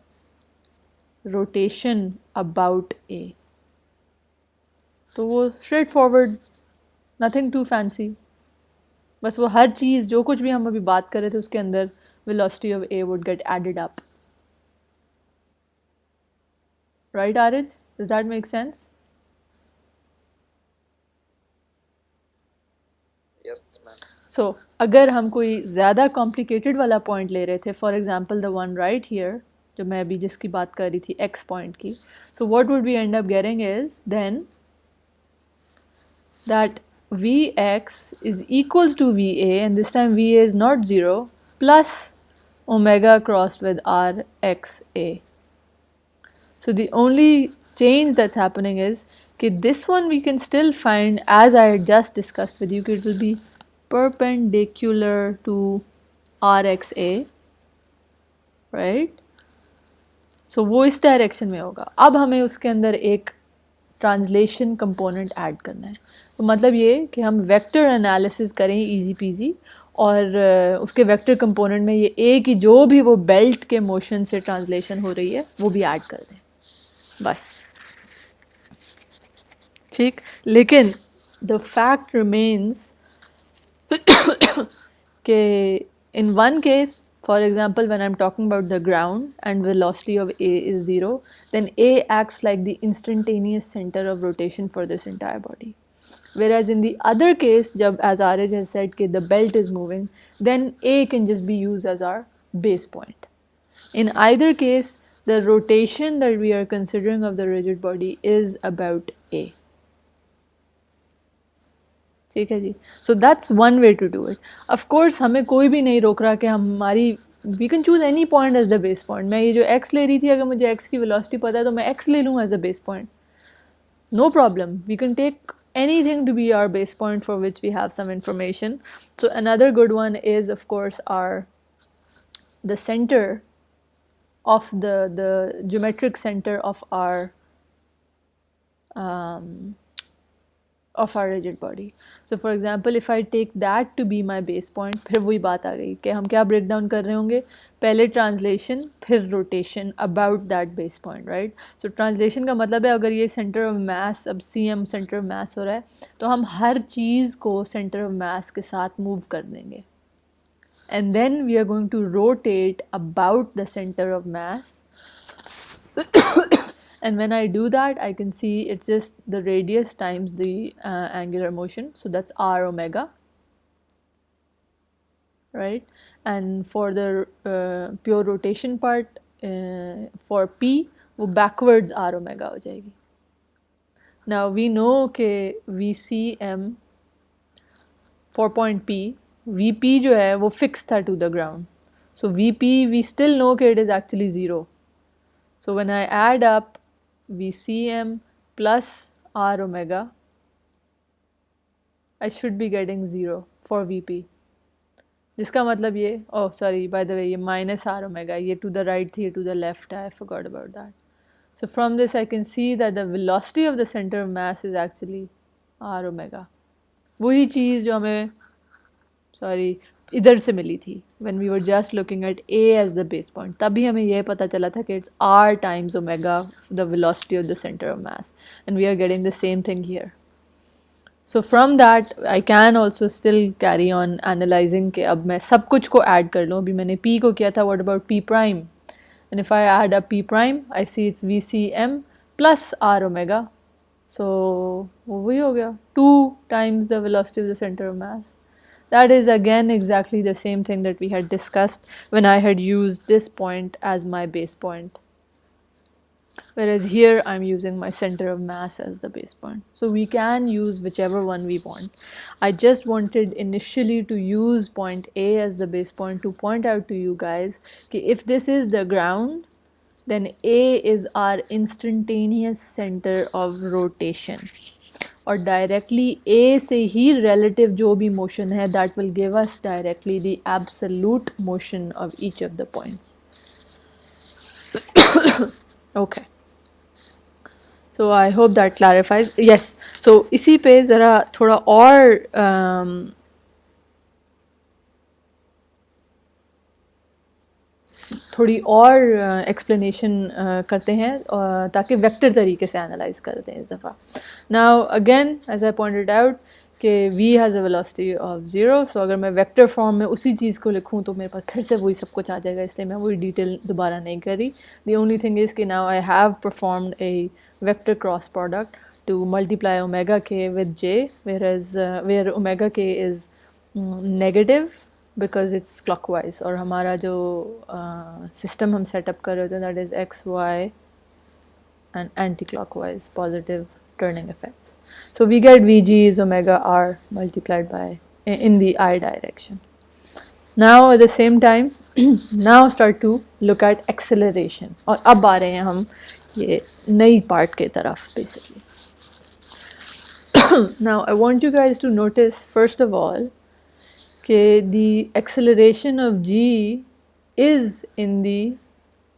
rotation about a. तो वो straight forward, nothing too fancy, बस वो हर चीज़ जो कुछ भी हम अभी बात कर रहे थे उसके अंदर velocity of A would get added up. Right, Arij? Does that make sense? Yes, ma'am. So, अगर हम कोई ज़्यादा complicated वाला point ले रहे थे, for example the one right here, जो मैं अभी जिसकी बात कर रही थी x point की, so what would we end up getting is then that Vx is equals to Va, and this time Va is not 0, plus omega crossed with Rxa. So the only change that's happening is okay, this one we can still find, as I had just discussed with you, it will be perpendicular to Rxa, right? So वो इस direction में होगा. अब हमें उसके अंदर एक translation component add करना है. तो मतलब ये कि हम वेक्टर एनालिसिस करें इजी पीजी, और उसके वेक्टर कंपोनेंट में ये ए की जो भी वो बेल्ट के मोशन से ट्रांसलेशन हो रही है वो भी ऐड कर दें, बस. ठीक, लेकिन द फैक्ट रिमेन्स कि in one case, for example, when I'm talking about the ground and velocity of A is 0, then A acts like the instantaneous center of rotation for this entire body. Whereas in the other case, as Arij has said, the belt is moving, then A can just be used as our base point. In either case, the rotation that we are considering of the rigid body is about A. ठीक है जी. So that's one way to do it. Of course हमें कोई भी नहीं रोक रहा कि हमारी we can choose any point as the base point. मैं ये जो x ले रही थी, अगर मुझे x की velocity पता है तो मैं x ले लूँ as a base point. No problem. We can take anything to be our base point for which we have some information. So another good one is of course the center of the geometric center of our rigid body. So for example, if I take that to be my base point, फिर वही बात आ गई कि हम क्या break down कर रहे होंगे, पहले translation फिर rotation about that base point, right? So translation का मतलब है अगर ये center of mass, अब CM center of mass हो रहा है, तो हम हर चीज़ को center of mass के साथ move कर देंगे. And then we are going to rotate about the center of mass. And when I do that, I can see it's just the radius times the angular motion. So that's r omega, right? And for the pure rotation part, for p, वो backwards r omega हो जाएगी. Now we know कि VCM for point P, VP जो है वो fixed था to the ground. So VP we still know कि it is actually 0. So when I add up VCM plus R omega, I should be getting 0 for VP. जिसका मतलब ये, oh sorry, by the way, ये minus R omega, ये to the right थी, to the left, I forgot about that. So from this I can see that the velocity of the center of mass is actually R omega. वही चीज़ जो हमें, sorry, इधर से मिली थी when we were just looking at A as the base point. तभी हमें यह पता चला था कि it's R times omega, the velocity of the center of mass, and we are getting the same thing here. So from that I can also still carry on analyzing कि अब मैं सब कुछ को add कर लूँ. अभी मैंने P को किया था, what about P prime? And if I add up P prime, I see it's VCM plus R omega. So वही हो गया 2 times the velocity of the center of mass. That is again exactly the same thing that we had discussed when I had used this point as my base point. Whereas here I'm using my center of mass as the base point. So we can use whichever one we want. I just wanted initially to use point A as the base point to point out to you guys that if this is the ground, then A is our instantaneous center of rotation. और directly A से ही relative जो भी motion है, that will give us directly the absolute motion of each of the points. Okay. So I hope that clarifies. Yes. So इसी पे ज़रा थोड़ा और थोड़ी और एक्सप्लेनेशन करते हैं ताकि वेक्टर तरीके से एनालाइज करते हैं इस दफ़ा. Now again as I pointed out कि v has a velocity of 0. सो अगर मैं वेक्टर फॉर्म में उसी चीज़ को लिखूँ तो मेरे पास फिर से वही सब कुछ आ जाएगा, इसलिए मैं वही डिटेल दोबारा नहीं करी. द ओनली थिंग इज़ कि now I have performed A vector cross product to multiply omega k with j, whereas where omega k is negative because it's clockwise, और हमारा जो system हम setup कर रहे होते हैं that is x, y and anti-clockwise positive turning effects. So we get Vg is omega r multiplied by in the I direction. Now at the same time now start to look at acceleration, और अब आ रहे हैं हम ये नई part के तरफ basically. Now I want you guys to notice first of all that the acceleration of g is in the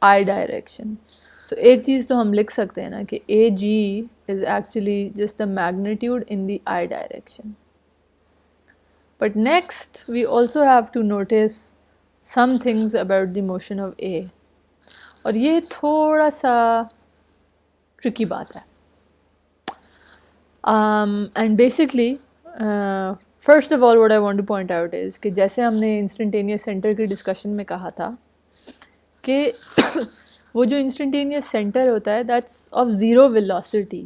I direction. So एक चीज़ तो हम लिख सकते हैं ना कि ag is actually just the magnitude in the I direction. But next we also have to notice some things about the motion of A, और ये थोड़ा सा tricky बात है. And basically first of all what I want to point out is कि जैसे हमने instantaneous center की discussion में कहा था कि वो जो instantaneous center होता है that's of zero velocity,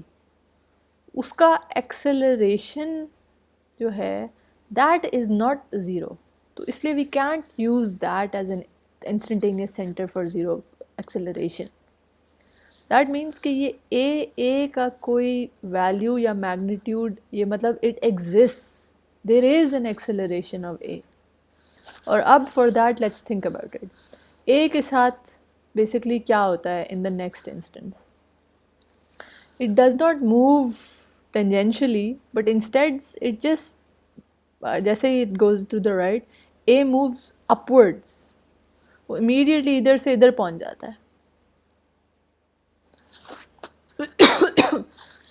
उसका acceleration जो है that is not zero, तो इसलिए we can't use that as an instantaneous center for zero acceleration. That means कि ये a का कोई value या magnitude, ये मतलब it exists, there is an acceleration of a. और अब for that let's think about it. a के साथ basically क्या होता है in the next instance? It does not move tangentially, but instead it just जैसे ही it goes to the right, a moves upwards, वो immediately इधर से इधर पहुंच जाता है.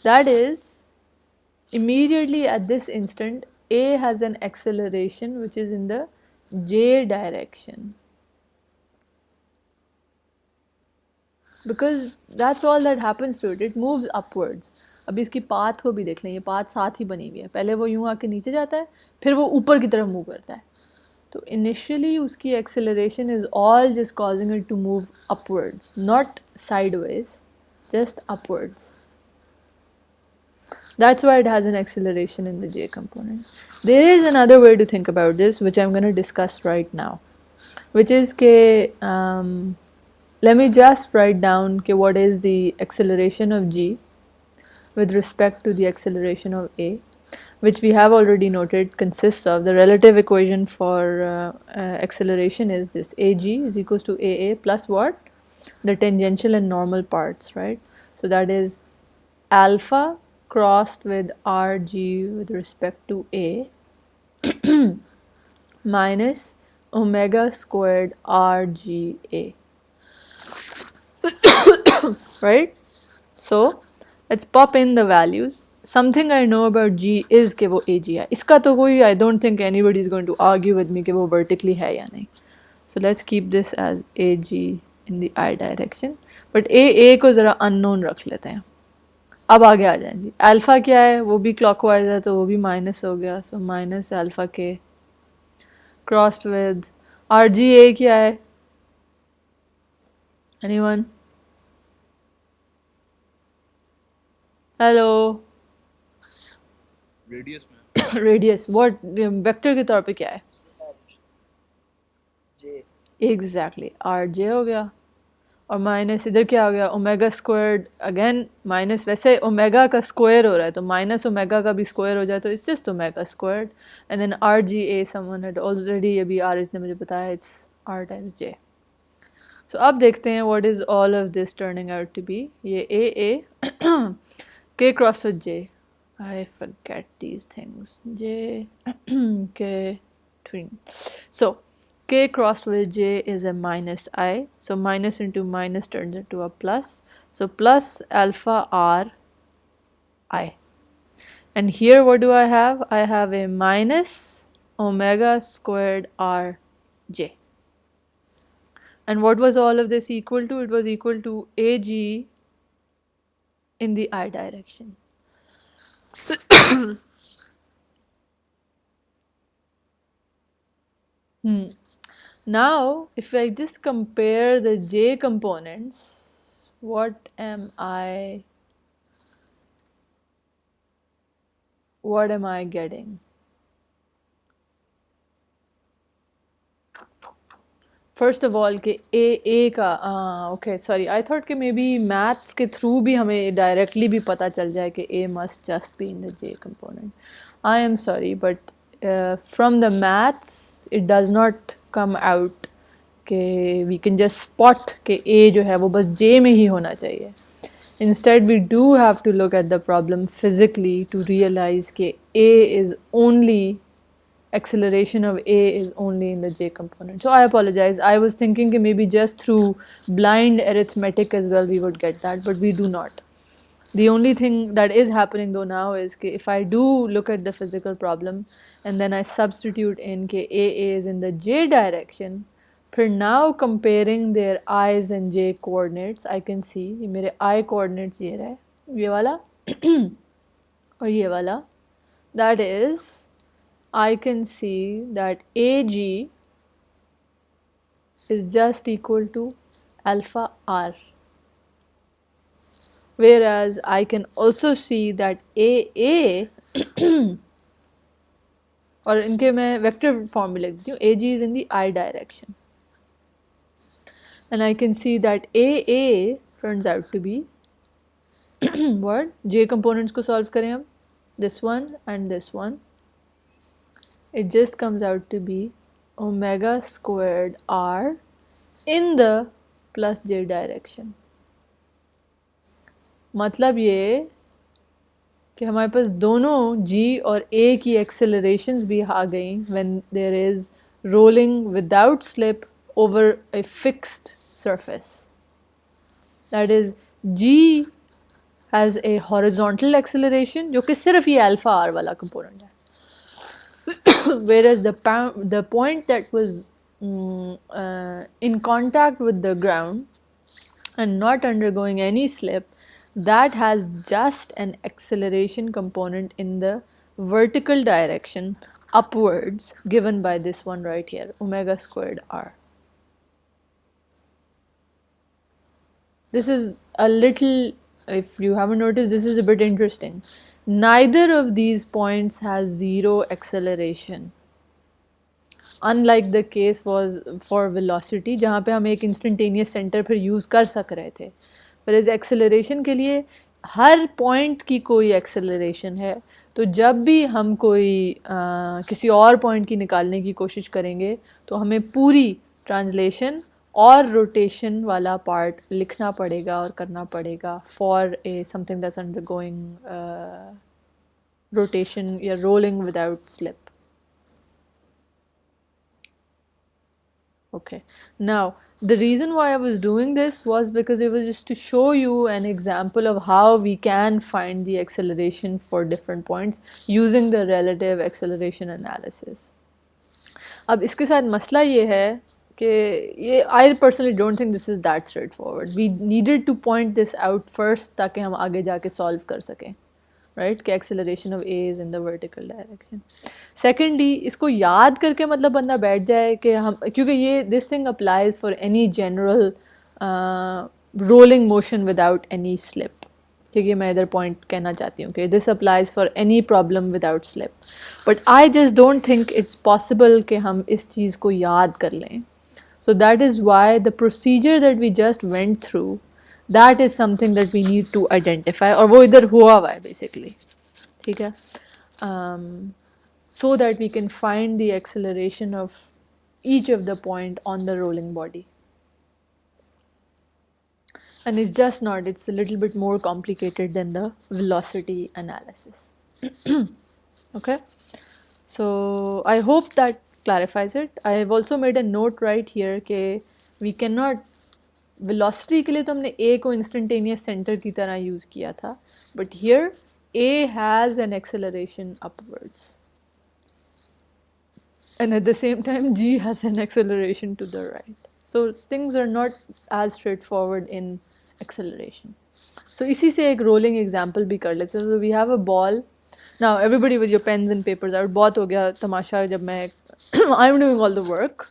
That is, immediately at this instant A has an acceleration which is in the j direction, because that's all that happens to it, it moves upwards. अभी इसकी path को भी देख लें, ये पाथ साथ ही बनी हुई है, पहले वो यूँ आके नीचे जाता है फिर वो ऊपर की तरफ मूव करता है, तो इनिशियली उसकी acceleration is all just causing it to move upwards, not sideways, just upwards. That's why it has an acceleration in the j component. There is another way to think about this which I'm going to discuss right now, which is ke, let me just write down ke what is the acceleration of g with respect to the acceleration of a, which we have already noted consists of the relative equation for acceleration is this: ag is equals to aa plus what? The tangential and normal parts, right? So that is alpha crossed with rg with respect to a minus omega squared rga. Right? So let's pop in the values. Something I know about g is कि वो ag है. इसका तो कोई, I don't think anybody is going to argue with me कि वो vertically है या नहीं. So let's keep this as ag in the I direction. But a को ज़रा unknown रख लेते हैं. अब आगे आ जाएं जी. अल्फ़ा क्या है, वो भी clockwise है तो वो भी माइनस हो गया. So माइनस अल्फ़ा के crossed with RGA क्या है? Anyone? Hello? रेडियस में Radius. What vector के तौर पे क्या है? J. Exactly. RJ हो गया. और माइनस इधर क्या हो गया? Omega squared. अगेन माइनस, वैसे ओमेगा का स्क्वायर हो रहा है तो माइनस ओमेगा का भी स्क्वायर हो जाए तो it's just omega squared. And then R G A, someone had already, अभी आर ने मुझे बताया, it's R times J. So अब देखते हैं what is all of this turning out to be. ये ए के cross with J, I forget these things, J के twin. So k crossed with j is a minus I, so minus into minus turns into a plus, so plus alpha r I. And here what do I have? I have a minus omega squared r j. And what was all of this equal to? It was equal to ag in the I direction. Now, if I just compare the j components, what am I getting? First of all कि ए का okay sorry I thought कि maybe maths के through भी हमें directly भी पता चल जाए कि A must just be in the J component. I am sorry but from the maths it does not come out कि वी कैन जस्ट स्पॉट कि ए जो है वो बस जे में ही होना चाहिए. Instead, we do have to look at the problem physically to realize that A is only acceleration of A is only in the J component. So I apologize. I was thinking that maybe just through blind arithmetic as well we would get that, but we do not. The only thing that is happening though now is that if I do look at the physical problem and then I substitute in that A is in the J direction, फिर now comparing their i's and j coordinates I can see ये मेरे I coordinates ये रहे ये वाला और ये वाला. That is I can see that AG is just equal to alpha r, whereas I can also see that AA और इनके मैं वेक्टर फॉर्म में लिख देती हूँ. AG is in the I direction. And I can see that AA turns out to be what? J components को solve करें हम, this one and this one. It just comes out to be omega squared r in the plus j direction. मतलब ये कि हमारे पास दोनों G और A की accelerations भी आ गई when there is rolling without slip over a fixed surface. That is, G has a horizontal acceleration जो कि सिर्फ ये alpha r वाला component है. Whereas the point that was in contact with the ground and not undergoing any slip, that has just an acceleration component in the vertical direction upwards given by this one right here, omega squared r. This is a little, if you haven't noticed, this is a bit interesting. Neither of these points has zero acceleration. Unlike the case was for velocity, जहाँ पे हम एक instantaneous center फिर use कर सक रहे थे. Whereas acceleration के लिए हर point की कोई acceleration है. तो जब भी हम कोई किसी और point की निकालने की कोशिश करेंगे तो हमें पूरी translation और rotation वाला part लिखना पड़ेगा और करना पड़ेगा for a something that's undergoing rotation या rolling without slip. Okay, now the reason why I was doing this was because it was just to show you an example of how we can find the acceleration for different points using the relative acceleration analysis. अब इसके साथ मसला ये है कि ये I personally don't think this is that straightforward. We needed to point this out first ताकि हम आगे जाके solve कर सकें. Right, कि acceleration of A is in the vertical direction. Secondly, इसको याद करके मतलब बंदा बैठ जाए कि हम, क्योंकि ये this thing applies for any general rolling motion without any slip. क्योंकि मैं इधर point कहना चाहती हूँ कि this applies for any problem without slip. But I just don't think it's possible कि हम इस चीज़ को याद कर लें. So that is why the procedure that we just went through, that is something that we need to identify, और वो इधर हुआ हुआ है basically, ठीक है, so that we can find the acceleration of each of the point on the rolling body. And it's just not, it's a little bit more complicated than the velocity analysis. Okay, so I hope that clarifies it. I have also made a note right here कि we cannot, velocity के लिए तो हमने A को instantaneous center की तरह use किया था, but here A has an acceleration upwards and at the same time G has an acceleration to the right. So things are not as straightforward in acceleration. So इसी से एक rolling example भी कर लेते हैं. So we have a ball. Now everybody with your pens and papers out. बहुत हो गया तमाशा जब मैं I'm doing all the work.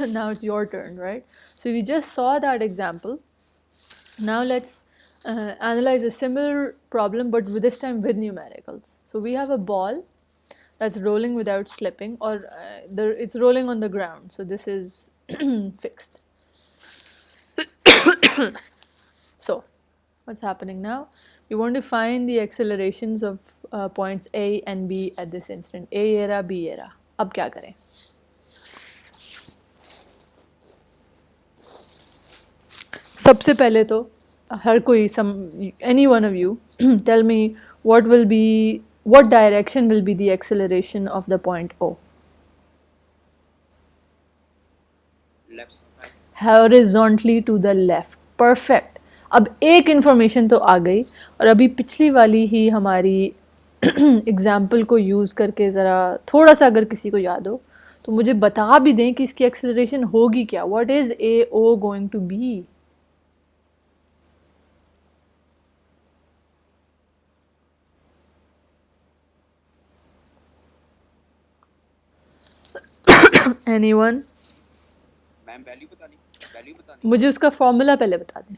Now it's your turn, right? So we just saw that example. Now let's analyze a similar problem, but this time with numericals. So we have a ball that's rolling without slipping, or it's rolling on the ground. So this is fixed. So what's happening now? We want to find the accelerations of points A and B at this instant. A ये रहा, B ये रहा. अब क्या करें? सबसे पहले तो हर कोई any one of you tell me what direction will be the acceleration of the point O? Left side. Horizontally to the left. Perfect. अब एक इन्फॉर्मेशन तो आ गई, और अभी पिछली वाली ही हमारी एग्जाम्पल को यूज़ करके ज़रा थोड़ा सा अगर किसी को याद हो तो मुझे बता भी दें कि इसकी एक्सेलरेशन होगी क्या. What is A O going to be? Anyone? Ma'am value बतानी. मुझे उसका फॉर्मूला पहले बता दें.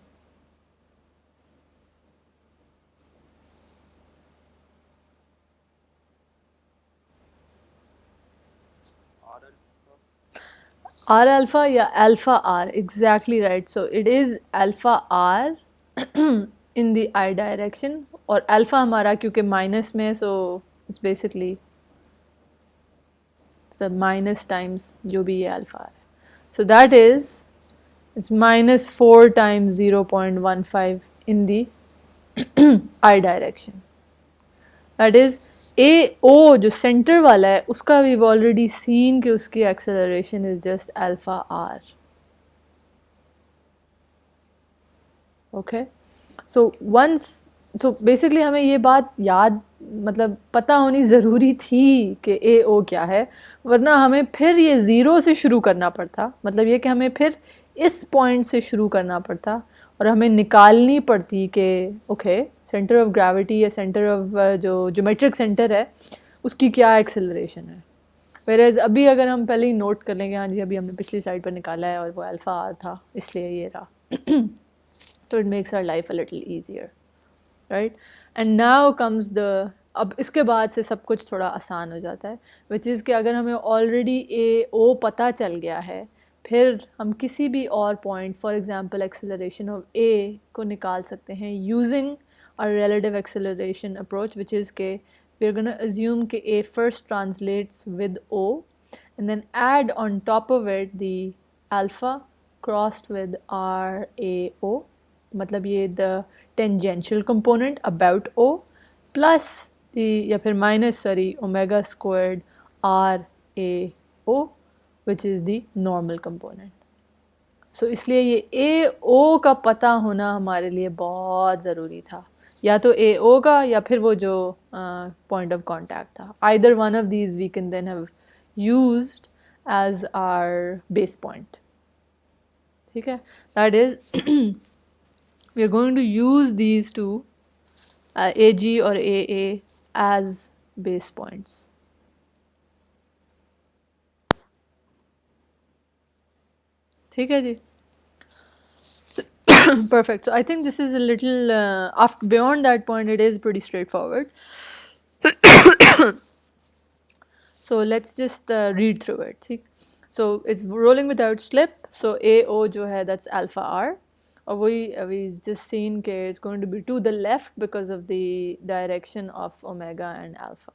R alpha या alpha R? Exactly right. So it is alpha R in the I direction, और alpha हमारा क्योंकि माइनस में, so it's basically it's a minus times जो भी ये alpha R है. So that is it's minus 4 times 0.15 in the I direction. That is ए ओ जो centre वाला है उसका वी ऑलरेडी सीन कि उसकी acceleration is just alpha r. Okay, so basically हमें ये बात याद मतलब पता होनी ज़रूरी थी कि ए ओ क्या है, वरना हमें फिर ये ज़ीरो से शुरू करना पड़ता. मतलब ये कि हमें फिर इस पॉइंट से शुरू करना पड़ता और हमें निकालनी पड़ती कि ओके सेंटर ऑफ ग्रेविटी या सेंटर ऑफ जो ज्योमेट्रिक सेंटर है उसकी क्या एक्सेलरेशन है. वेरेज अभी अगर हम पहले ही नोट कर लेंगे हाँ जी अभी हमने पिछली स्लाइड पर निकाला है और वो अल्फ़ा आर था इसलिए ये रहा, तो it makes our life a little easier, right. And now comes the, अब इसके बाद से सब कुछ थोड़ा आसान हो जाता है, विच इज़ कि अगर हमें ऑलरेडी ए ओ पता चल गया है फिर हम किसी भी और point for example acceleration of A को निकाल सकते हैं using a relative acceleration approach, which is कि we're going to assume कि A first translates with O and then add on top of it the alpha crossed with RAO, मतलब ये the tangential component about O plus the या फिर minus omega squared RAO which is the normal component. So इसलिए ये AO का पता होना हमारे लिए बहुत ज़रूरी था, या तो AO का या फिर वो जो पॉइंट ऑफ कांटेक्ट था. Either one of these we can then have used as our base point. ठीक है, that is we are going to use these two AG और AA एज बेस पॉइंट्स. ठीक है जी. Perfect. So I think this is a little after beyond that point it is pretty straightforward. So let's just read through it. See? So it's rolling without slip. So AO जो है that's alpha R, और we just seen कि it's going to be to the left because of the direction of omega and alpha.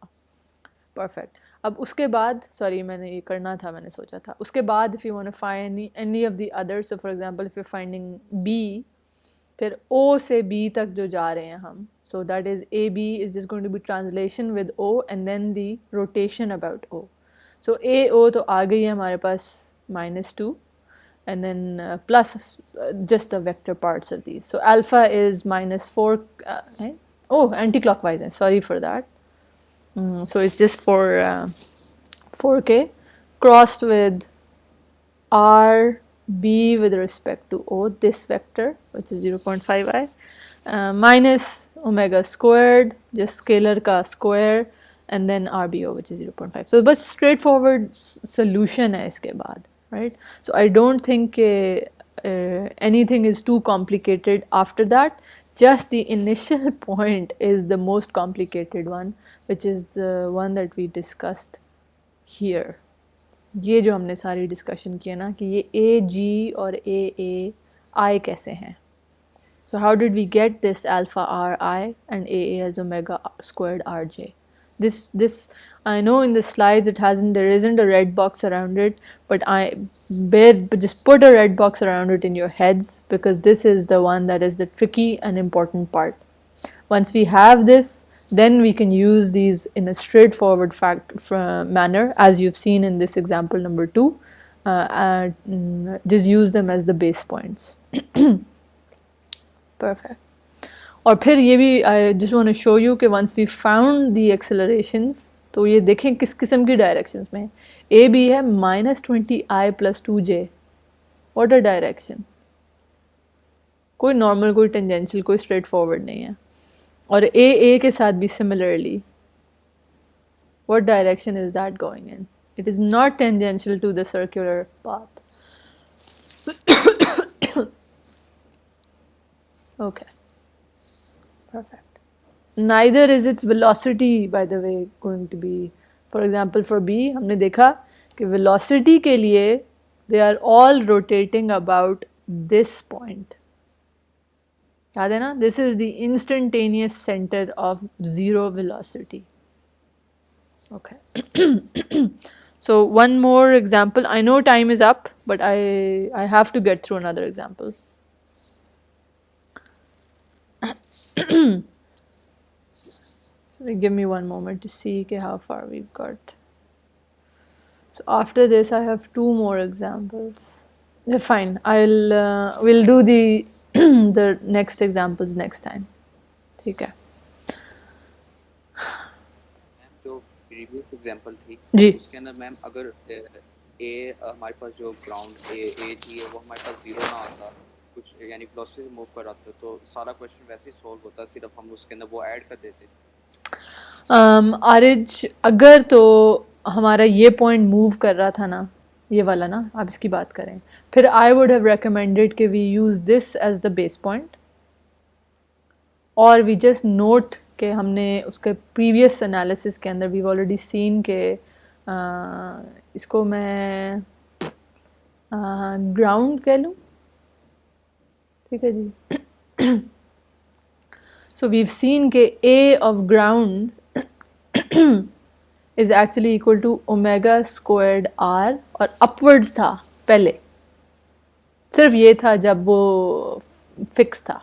Perfect. अब उसके बाद sorry मैंने ये करना था, मैंने सोचा था उसके बाद if you want to find any of the others, so for example if you're finding B, फिर O से B तक जो जा रहे हैं हम, so that is AB is just going to be translation with O and then the rotation about O. So AO तो आ गई है हमारे पास -2 and then plus just the vector parts of these. So alpha is -4 oh anti-clockwise है, sorry for that. So it's just for 4K crossed with RB with respect to O, this vector which is 0.5i minus omega squared, just scalar ka square, and then RBO, which is 0.5. So बस straightforward solution है इसके बाद, right? So I don't think anything is too complicated after that. Just the initial point is the most complicated one, which is the one that we discussed here. ये जो हमने सारी discussion की है ना कि ये A, G और A, A, I कैसे हैं. So how did we get this alpha RI and AA as omega squared RJ? This I know in the slides there isn't a red box around it, but just put a red box around it in your heads, because this is the one that is the tricky and important part. Once we have this, then we can use these in a straightforward manner, as you've seen in this example number 2. Just use them as the base points. Perfect. और फिर ये भी I just want to show you कि once we found the accelerations, तो ये देखें किस किस्म की directions में. A B है -20I + 2J. What a direction. कोई normal, कोई tangential, कोई straightforward नहीं है. और A के साथ भी similarly. What direction is that going in? It is not tangential to the circular path. Okay. Perfect. Neither is its velocity, by the way, going to be. For example, for B, हमने देखा कि velocity के लिए they are all rotating about this point. याद है ना? This is the instantaneous center of zero velocity. Okay. So one more example. I know time is up, but I have to get through another example. So give me one moment to see how far we've got. So after this, I have 2 more examples. Yeah, fine. We'll do the the next examples next time. ठीक है. Ma'am जो previous example थी जी. उसके अंदर ma'am अगर ए हमारे पास जो ground ए जी है वो हमारे पास 0 ना आता, कुछ यानी वेलोसिटी से मूव कर रहा था, तो सारा क्वेश्चन वैसे ही सॉल्व होता, सिर्फ हम उसके अंदर वो ऐड कर देते. आरिज, अगर तो हमारा ये पॉइंट मूव कर रहा था ना, ये वाला ना, आप इसकी बात करें, फिर आई वुड हैव रेकमेंडेड कि we use this as the base point, और वी जस्ट नोट कि हमने उसके प्रीवियस एनालिसिस के अंदर वी ऑलरेडी सीन के इसको मैं ग्राउंड कह लूँ. ठीक है जी. So we've seen कि A of ground is actually equal to omega squared R, और upwards था पहले, सिर्फ ये था जब वो fixed था.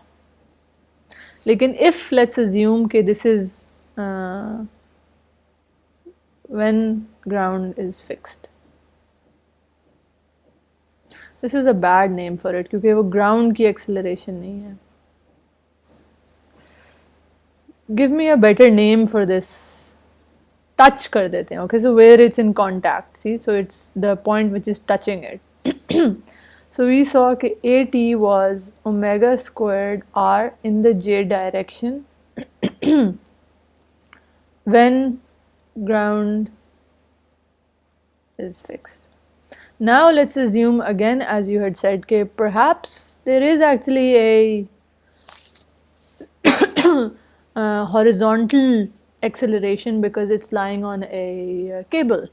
लेकिन if let's assume कि this is when ground is fixed. This is a bad name for it क्योंकि वो ground की acceleration नहीं है. Give me a better name for this. Touch कर देते हैं. Okay, so where it's in contact. See, so it's the point which is touching it. So we saw कि AT was omega squared R in the J direction when ground is fixed. Now let's assume again, as you had said, कि perhaps there is actually a horizontal acceleration because it's lying on a cable,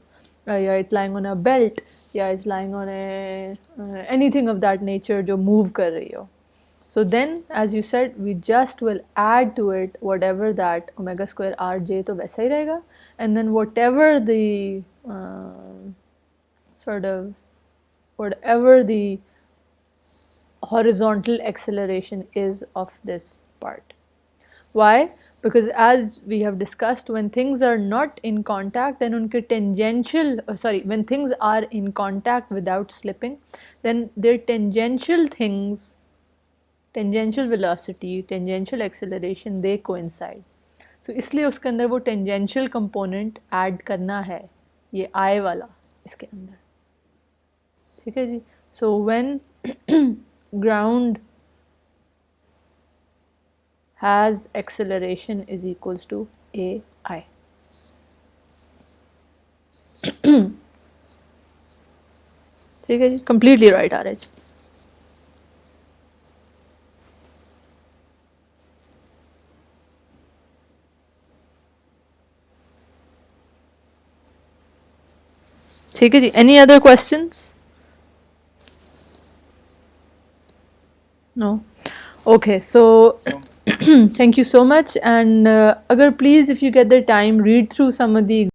yeah, it's lying on a belt, yeah, it's lying on a anything of that nature जो move कर रही हो. So then, as you said, we just will add to it whatever that omega square rj तो वैसा ही रहेगा, and then whatever the whatever the horizontal acceleration is of this part. Why? Because as we have discussed, when things are not in contact, then unke tangential, when things are in contact without slipping, then their tangential things, tangential velocity, tangential acceleration, they coincide. So इसलिए उसके अंदर वो tangential component add करना है, ये I वाला इसके अंदर. ठीक है जी. So when ground has acceleration is equals to AI. ठीक है जी, completely right आरज। ठीक है जी, any other questions? No. Okay, so thank you so much, and agar please if you get the time read through some of the